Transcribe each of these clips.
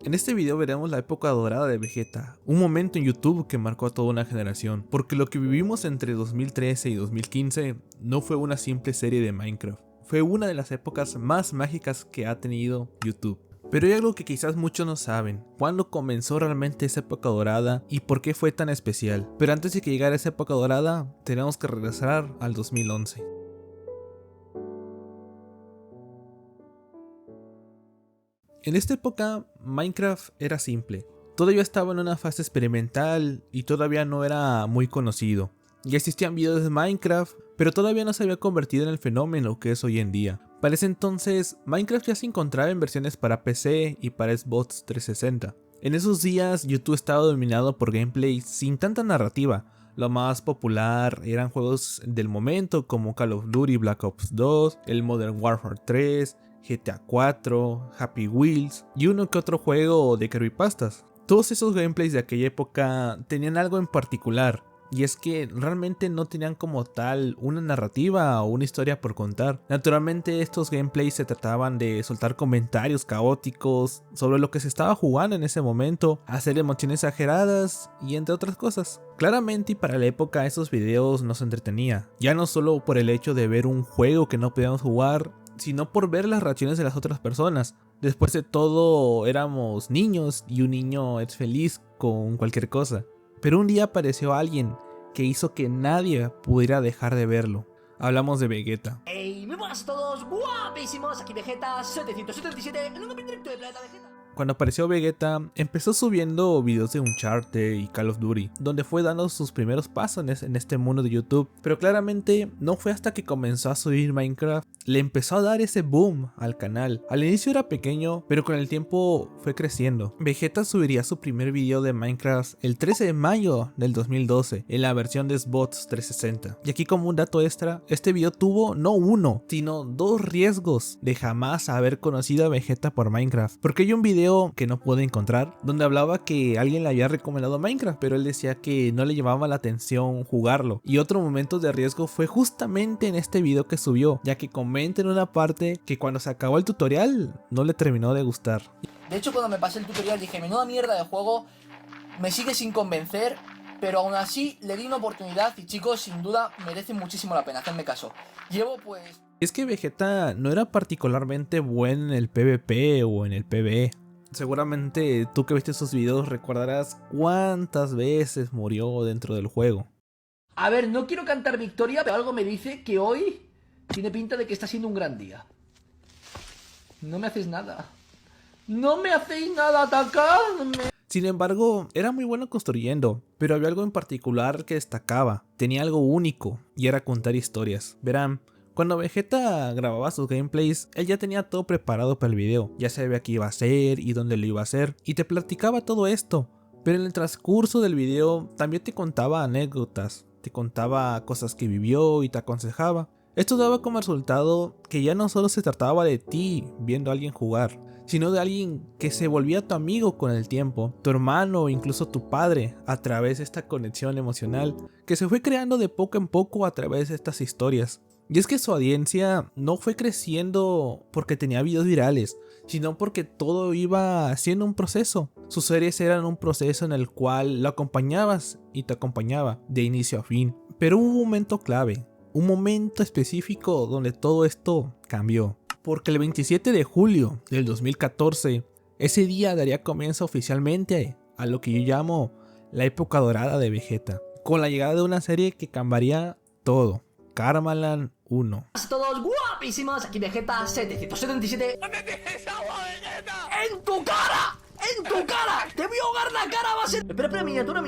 En este video veremos la época dorada de Vegeta, un momento en YouTube que marcó a toda una generación, porque lo que vivimos entre 2013 y 2015 no fue una simple serie de Minecraft, fue una de las épocas más mágicas que ha tenido YouTube. Pero hay algo que quizás muchos no saben, cuándo comenzó realmente esa época dorada y por qué fue tan especial. Pero antes de que llegara esa época dorada, tenemos que regresar al 2011. En esta época, Minecraft era simple. Todavía estaba en una fase experimental y todavía no era muy conocido. Ya existían videos de Minecraft, pero todavía no se había convertido en el fenómeno que es hoy en día. Para ese entonces, Minecraft ya se encontraba en versiones para PC y para Xbox 360. En esos días, YouTube estaba dominado por gameplay sin tanta narrativa. Lo más popular eran juegos del momento como Call of Duty Black Ops 2, el Modern Warfare 3, GTA 4, Happy Wheels y uno que otro juego de creepypastas. Todos esos gameplays de aquella época tenían algo en particular, y es que realmente no tenían como tal una narrativa o una historia por contar. Naturalmente estos gameplays se trataban de soltar comentarios caóticos sobre lo que se estaba jugando en ese momento, hacer emociones exageradas y entre otras cosas. Claramente y para la época esos videos nos entretenía, ya no solo por el hecho de ver un juego que no podíamos jugar, sino por ver las reacciones de las otras personas. Después de todo éramos niños y un niño es feliz con cualquier cosa. Pero un día apareció alguien que hizo que nadie pudiera dejar de verlo. Hablamos de Vegeta. ¡Hey! ¡Muy buenas a todos! ¡Guapísimos! Aquí Vegeta 777 en un nuevo directo de Planeta Vegeta. Cuando apareció Vegeta, empezó subiendo videos de Uncharted y Call of Duty, donde fue dando sus primeros pasos en este mundo de YouTube. Pero claramente no fue hasta que comenzó a subir Minecraft, le empezó a dar ese boom al canal. Al inicio era pequeño, pero con el tiempo fue creciendo. Vegeta subiría su primer video de Minecraft el 13 de mayo del 2012, en la versión de Xbox 360. Y aquí como un dato extra, este video tuvo no uno, sino dos riesgos de jamás haber conocido a Vegeta por Minecraft. Porque hay un video que no pude encontrar donde hablaba que alguien le había recomendado Minecraft, pero él decía que no le llamaba la atención jugarlo. Y otro momento de riesgo fue justamente en este video que subió, ya que comenta en una parte que cuando se acabó el tutorial no le terminó de gustar. De hecho, cuando me pasé el tutorial dije, menuda mierda de juego, me sigue sin convencer, pero aún así le di una oportunidad y chicos, sin duda merece muchísimo la pena, hacedme caso. Llevo pues... Es que Vegeta no era particularmente bueno en el PvP o en el PvE. Seguramente tú que viste esos videos recordarás cuántas veces murió dentro del juego. A ver, no quiero cantar victoria, pero algo me dice que hoy tiene pinta de que está siendo un gran día. No me hacéis nada. No me hacéis nada, atacadme. Sin embargo, era muy bueno construyendo, pero había algo en particular que destacaba. Tenía algo único y era contar historias. Verán, cuando Vegeta grababa sus gameplays, él ya tenía todo preparado para el video, ya sabía qué iba a hacer y dónde lo iba a hacer, y te platicaba todo esto, pero en el transcurso del video también te contaba anécdotas, te contaba cosas que vivió y te aconsejaba. Esto daba como resultado que ya no solo se trataba de ti viendo a alguien jugar, sino de alguien que se volvía tu amigo con el tiempo, tu hermano o incluso tu padre, a través de esta conexión emocional que se fue creando de poco en poco a través de estas historias. Y es que su audiencia no fue creciendo porque tenía videos virales, sino porque todo iba siendo un proceso. Sus series eran un proceso en el cual lo acompañabas y te acompañaba de inicio a fin. Pero hubo un momento clave, un momento específico donde todo esto cambió. Porque el 27 de julio del 2014, ese día daría comienzo oficialmente a lo que yo llamo la época dorada de Vegeta, con la llegada de una serie que cambiaría todo. Karmaland 1. Todos guapísimos, aquí Vegeta 777. ¿Dónde tienes agua, Vegeta? ¡En tu cara! ¡En tu cara! ¡Te voy a ahogar la cara! Va a ser... Espera, miniatura.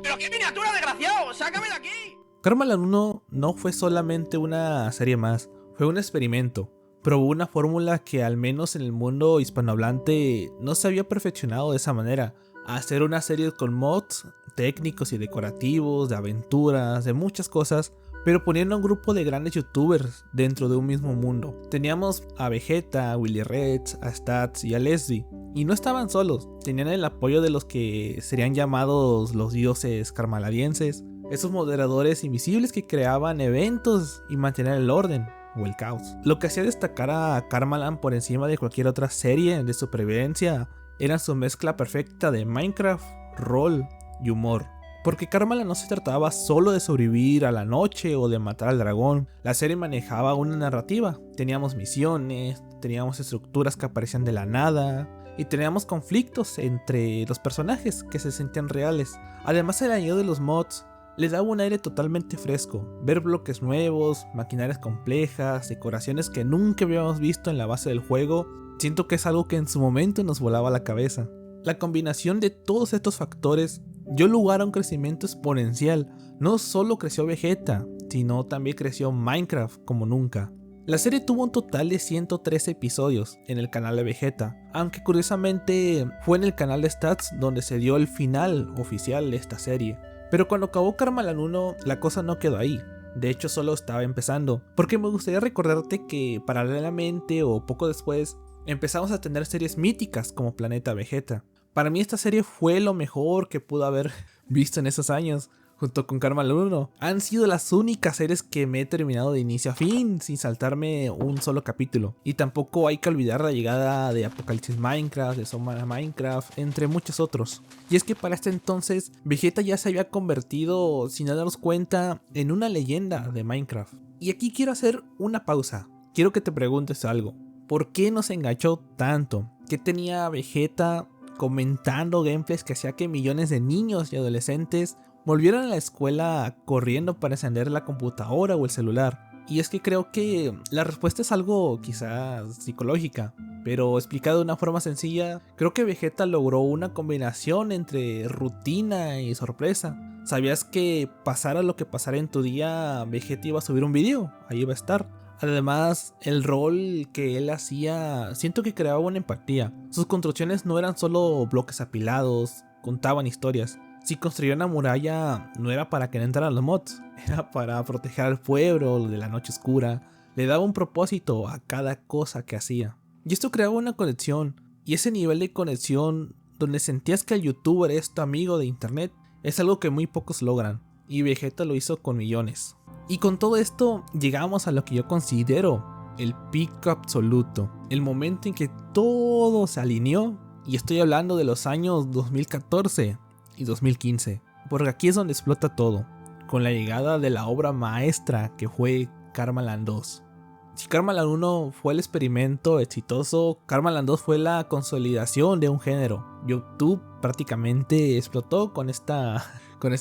¿Pero qué miniatura, desgraciado? ¡Sácame de aquí! Karmaland 1 no fue solamente una serie más, fue un experimento. Probó una fórmula que al menos en el mundo hispanohablante no se había perfeccionado de esa manera. Hacer una serie con mods técnicos y decorativos, de aventuras, de muchas cosas, pero poniendo a un grupo de grandes youtubers dentro de un mismo mundo. Teníamos a Vegeta, a Willy Reds, a Stats y a Leslie, y no estaban solos, tenían el apoyo de los que serían llamados los dioses karmaladienses, esos moderadores invisibles que creaban eventos y mantenían el orden o el caos. Lo que hacía destacar a Karmaland por encima de cualquier otra serie de supervivencia eran su mezcla perfecta de Minecraft, rol y humor. Porque Karmaland no se trataba solo de sobrevivir a la noche o de matar al dragón, la serie manejaba una narrativa, teníamos misiones, teníamos estructuras que aparecían de la nada y teníamos conflictos entre los personajes que se sentían reales. Además el añadido de los mods le daba un aire totalmente fresco, ver bloques nuevos, maquinarias complejas, decoraciones que nunca habíamos visto en la base del juego, siento que es algo que en su momento nos volaba la cabeza. La combinación de todos estos factores dio lugar a un crecimiento exponencial. No solo creció Vegeta, sino también creció Minecraft como nunca. La serie tuvo un total de 113 episodios en el canal de Vegeta, aunque curiosamente fue en el canal de Stats donde se dio el final oficial de esta serie. Pero cuando acabó Karmaland 1, la cosa no quedó ahí. De hecho solo estaba empezando, porque me gustaría recordarte que paralelamente o poco después empezamos a tener series míticas como Planeta Vegeta. Para mí esta serie fue lo mejor que pude haber visto en esos años, junto con Karmaland 1. Han sido las únicas series que me he terminado de inicio a fin sin saltarme un solo capítulo. Y tampoco hay que olvidar la llegada de Apocalipsis Minecraft, de Soma Minecraft, entre muchos otros. Y es que para este entonces Vegeta ya se había convertido, sin darnos cuenta, en una leyenda de Minecraft. Y aquí quiero hacer una pausa. Quiero que te preguntes algo. ¿Por qué nos enganchó tanto? ¿Qué tenía Vegeta comentando gameplays que hacía que millones de niños y adolescentes volvieran a la escuela corriendo para encender la computadora o el celular? Y es que creo que la respuesta es algo quizás psicológica, pero explicado de una forma sencilla, creo que Vegeta logró una combinación entre rutina y sorpresa. Sabías que pasara lo que pasara en tu día, Vegeta iba a subir un video, ahí iba a estar. Además, el rol que él hacía, siento que creaba una empatía. Sus construcciones no eran solo bloques apilados, contaban historias. Si construía una muralla, no era para que no entraran los mods, era para proteger al pueblo de la noche oscura. Le daba un propósito a cada cosa que hacía. Y esto creaba una conexión, y ese nivel de conexión donde sentías que el youtuber es tu amigo de internet, es algo que muy pocos logran, y Vegeta lo hizo con millones. Y con todo esto llegamos a lo que yo considero el pico absoluto, el momento en que todo se alineó, y estoy hablando de los años 2014 y 2015, porque aquí es donde explota todo, con la llegada de la obra maestra que fue Karmaland 2. Si Karmaland 1 fue el experimento exitoso, Karmaland 2 fue la consolidación de un género. YouTube prácticamente explotó con esta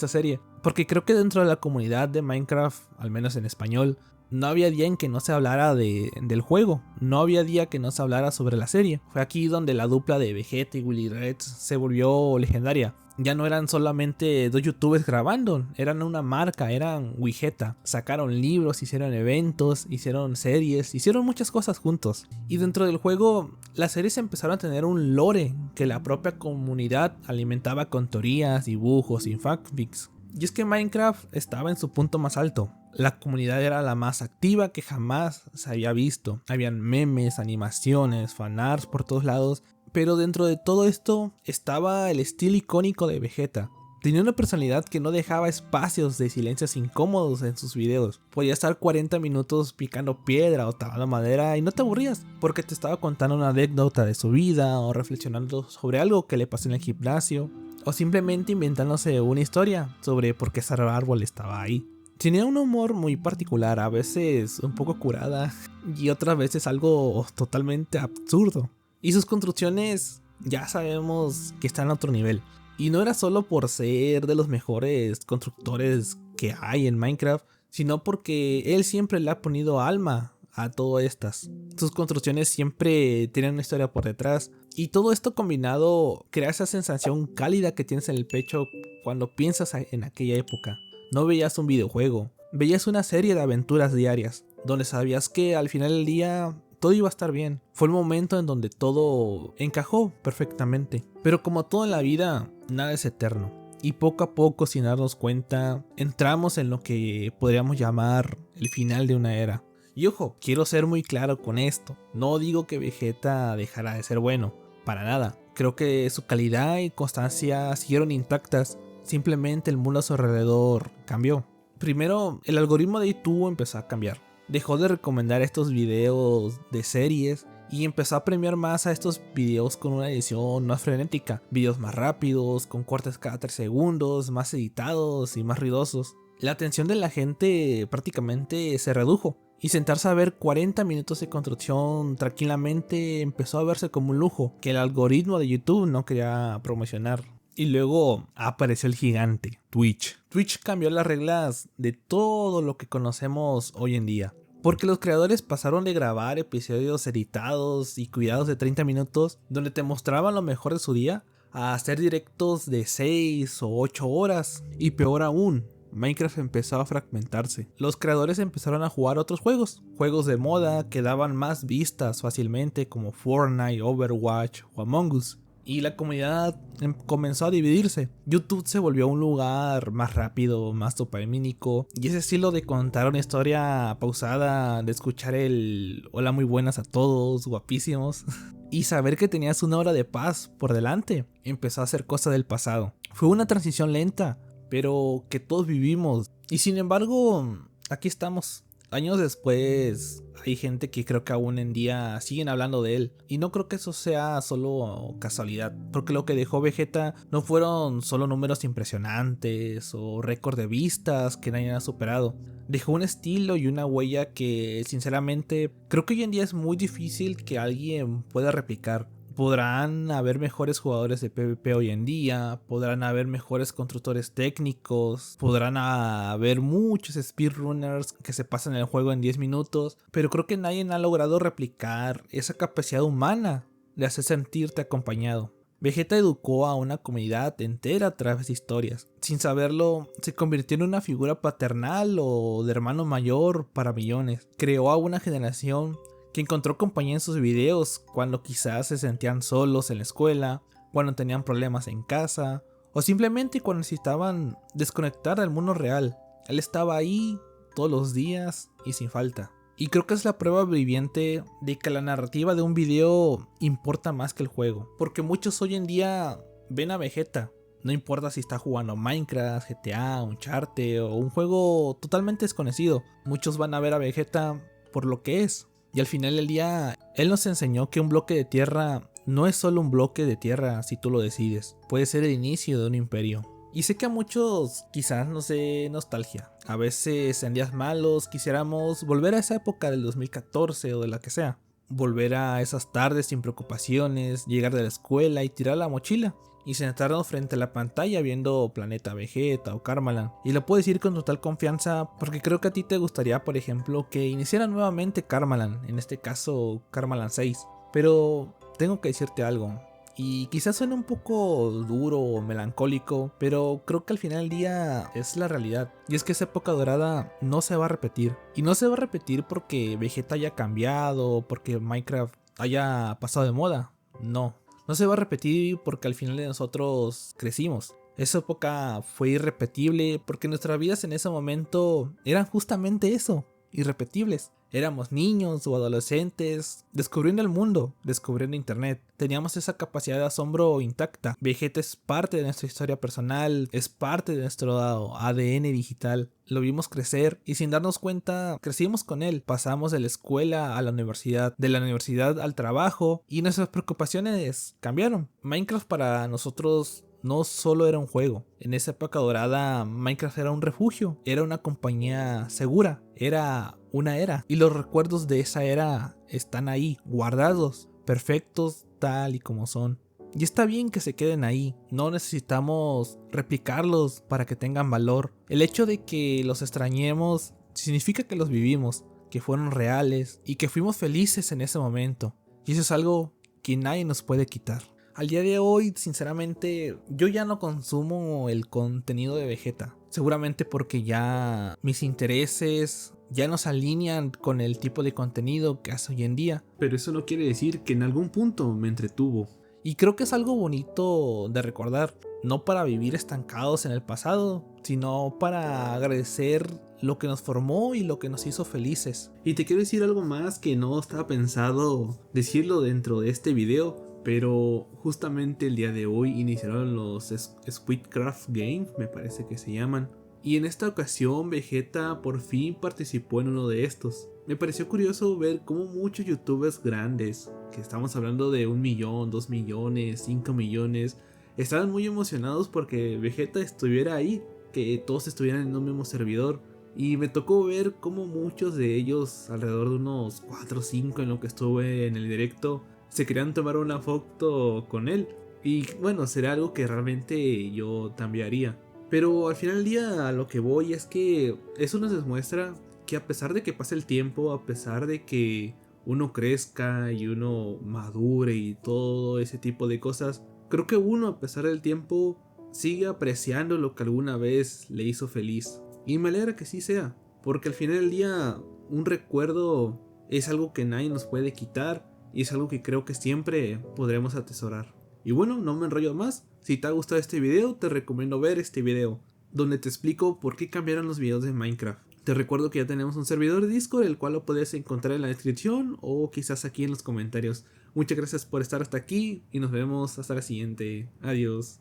serie, porque creo que dentro de la comunidad de Minecraft, al menos en español, no había día en que no se hablara del juego, no había día que no se hablara sobre la serie. Fue aquí donde la dupla de Vegeta y Willy Rex se volvió legendaria. Ya no eran solamente dos youtubers grabando, eran una marca, eran Wigeta. Sacaron libros, hicieron eventos, hicieron series, hicieron muchas cosas juntos. Y dentro del juego, las series empezaron a tener un lore que la propia comunidad alimentaba con teorías, dibujos y fanfics. Y es que Minecraft estaba en su punto más alto. La comunidad era la más activa que jamás se había visto. Habían memes, animaciones, fanarts por todos lados. Pero dentro de todo esto estaba el estilo icónico de Vegeta. Tenía una personalidad que no dejaba espacios de silencios incómodos en sus videos. Podía estar 40 minutos picando piedra o talando madera y no te aburrías, porque te estaba contando una anécdota de su vida o reflexionando sobre algo que le pasó en el gimnasio, o simplemente inventándose una historia sobre por qué ese árbol estaba ahí. Tenía un humor muy particular, a veces un poco curada y otras veces algo totalmente absurdo. Y sus construcciones ya sabemos que están a otro nivel. Y no era solo por ser de los mejores constructores que hay en Minecraft, sino porque él siempre le ha ponido alma a todas estas. Sus construcciones siempre tienen una historia por detrás. Y todo esto combinado crea esa sensación cálida que tienes en el pecho cuando piensas en aquella época. No veías un videojuego, veías una serie de aventuras diarias, donde sabías que al final del día todo iba a estar bien. Fue el momento en donde todo encajó perfectamente. Pero como todo en la vida, nada es eterno. Y poco a poco, sin darnos cuenta, entramos en lo que podríamos llamar el final de una era. Y ojo, quiero ser muy claro con esto. No digo que Vegeta dejara de ser bueno, para nada. Creo que su calidad y constancia siguieron intactas. Simplemente el mundo a su alrededor cambió. Primero, el algoritmo de YouTube empezó a cambiar. Dejó de recomendar estos videos de series y empezó a premiar más a estos videos con una edición más frenética, videos más rápidos, con cortes cada 3 segundos, más editados y más ruidosos. La atención de la gente prácticamente se redujo y sentarse a ver 40 minutos de construcción tranquilamente empezó a verse como un lujo que el algoritmo de YouTube no quería promocionar. Y luego apareció el gigante, Twitch. Twitch cambió las reglas de todo lo que conocemos hoy en día. Porque los creadores pasaron de grabar episodios editados y cuidados de 30 minutos donde te mostraban lo mejor de su día a hacer directos de 6 o 8 horas. Y peor aún, Minecraft empezó a fragmentarse. Los creadores empezaron a jugar otros juegos de moda que daban más vistas fácilmente como Fortnite, Overwatch o Among Us. Y la comunidad comenzó a dividirse. YouTube se volvió un lugar más rápido, más dopamínico. Y ese estilo de contar una historia pausada, de escuchar el hola muy buenas a todos, guapísimos, y saber que tenías una hora de paz por delante, empezó a ser cosa del pasado. Fue una transición lenta, pero que todos vivimos. Y sin embargo, aquí estamos. Años después hay gente que creo que aún en día siguen hablando de él. Y no creo que eso sea solo casualidad. Porque lo que dejó Vegeta no fueron solo números impresionantes o récord de vistas que nadie ha superado. Dejó un estilo y una huella que sinceramente creo que hoy en día es muy difícil que alguien pueda replicar. Podrán haber mejores jugadores de PvP hoy en día, podrán haber mejores constructores técnicos, podrán haber muchos speedrunners que se pasan el juego en 10 minutos, pero creo que nadie ha logrado replicar esa capacidad humana de hacer sentirte acompañado. Vegeta educó a una comunidad entera a través de historias. Sin saberlo, se convirtió en una figura paternal o de hermano mayor para millones. Creó a una generación que encontró compañía en sus videos cuando quizás se sentían solos en la escuela, cuando tenían problemas en casa o simplemente cuando necesitaban desconectar del mundo real. Él estaba ahí todos los días y sin falta. Y creo que es la prueba viviente de que la narrativa de un video importa más que el juego. Porque muchos hoy en día ven a Vegeta. No importa si está jugando Minecraft, GTA, Uncharted o un juego totalmente desconocido. Muchos van a ver a Vegeta por lo que es. Y al final del día, él nos enseñó que un bloque de tierra no es solo un bloque de tierra si tú lo decides. Puede ser el inicio de un imperio. Y sé que a muchos quizás nos dé nostalgia. A veces en días malos quisiéramos volver a esa época del 2014 o de la que sea. Volver a esas tardes sin preocupaciones, llegar de la escuela y tirar la mochila. Y sentarnos frente a la pantalla viendo Planeta Vegeta o Karmaland. Y lo puedo decir con total confianza porque creo que a ti te gustaría, por ejemplo, que iniciara nuevamente Karmaland. En este caso, Karmaland 6. Pero tengo que decirte algo. Y quizás suene un poco duro o melancólico, pero creo que al final del día es la realidad. Y es que esa época dorada no se va a repetir. Y no se va a repetir porque Vegeta haya cambiado, porque Minecraft haya pasado de moda. No. No se va a repetir porque al final de nosotros crecimos. Esa época fue irrepetible porque nuestras vidas en ese momento eran justamente eso, irrepetibles. Éramos niños o adolescentes, descubriendo el mundo, descubriendo internet. Teníamos esa capacidad de asombro intacta. Vegeta es parte de nuestra historia personal, es parte de nuestro ADN digital. Lo vimos crecer y sin darnos cuenta crecimos con él. Pasamos de la escuela a la universidad, de la universidad al trabajo y nuestras preocupaciones cambiaron. Minecraft para nosotros no solo era un juego. En esa época dorada, Minecraft era un refugio, era una compañía segura, era una era. Y los recuerdos de esa era están ahí, guardados, perfectos tal y como son. Y está bien que se queden ahí, no necesitamos replicarlos para que tengan valor. El hecho de que los extrañemos significa que los vivimos, que fueron reales y que fuimos felices en ese momento. Y eso es algo que nadie nos puede quitar. Al día de hoy, sinceramente, yo ya no consumo el contenido de Vegeta. Seguramente porque ya mis intereses ya no se alinean con el tipo de contenido que hace hoy en día. Pero eso no quiere decir que en algún punto me entretuvo. Y creo que es algo bonito de recordar. No para vivir estancados en el pasado, sino para agradecer lo que nos formó y lo que nos hizo felices. Y te quiero decir algo más que no estaba pensado decirlo dentro de este video. Pero justamente el día de hoy iniciaron los Squidcraft Games, me parece que se llaman. Y en esta ocasión Vegeta por fin participó en uno de estos. Me pareció curioso ver cómo muchos youtubers grandes, que estamos hablando de 1 millón, 2 millones, 5 millones, estaban muy emocionados porque Vegeta estuviera ahí, que todos estuvieran en un mismo servidor. Y me tocó ver cómo muchos de ellos, alrededor de unos 4 o 5 en lo que estuve en el directo, se querían tomar una foto con él. Y bueno, será algo que realmente yo también haría. Pero al final del día a lo que voy es que eso nos demuestra que a pesar de que pase el tiempo, a pesar de que uno crezca y uno madure y todo ese tipo de cosas, creo que uno a pesar del tiempo sigue apreciando lo que alguna vez le hizo feliz. Y me alegra que sí sea, porque al final del día un recuerdo es algo que nadie nos puede quitar y es algo que creo que siempre podremos atesorar. Y bueno, no me enrollo más. Si te ha gustado este video, te recomiendo ver este video, donde te explico por qué cambiaron los videos de Minecraft. Te recuerdo que ya tenemos un servidor de Discord, el cual lo puedes encontrar en la descripción o quizás aquí en los comentarios. Muchas gracias por estar hasta aquí y nos vemos hasta la siguiente. Adiós.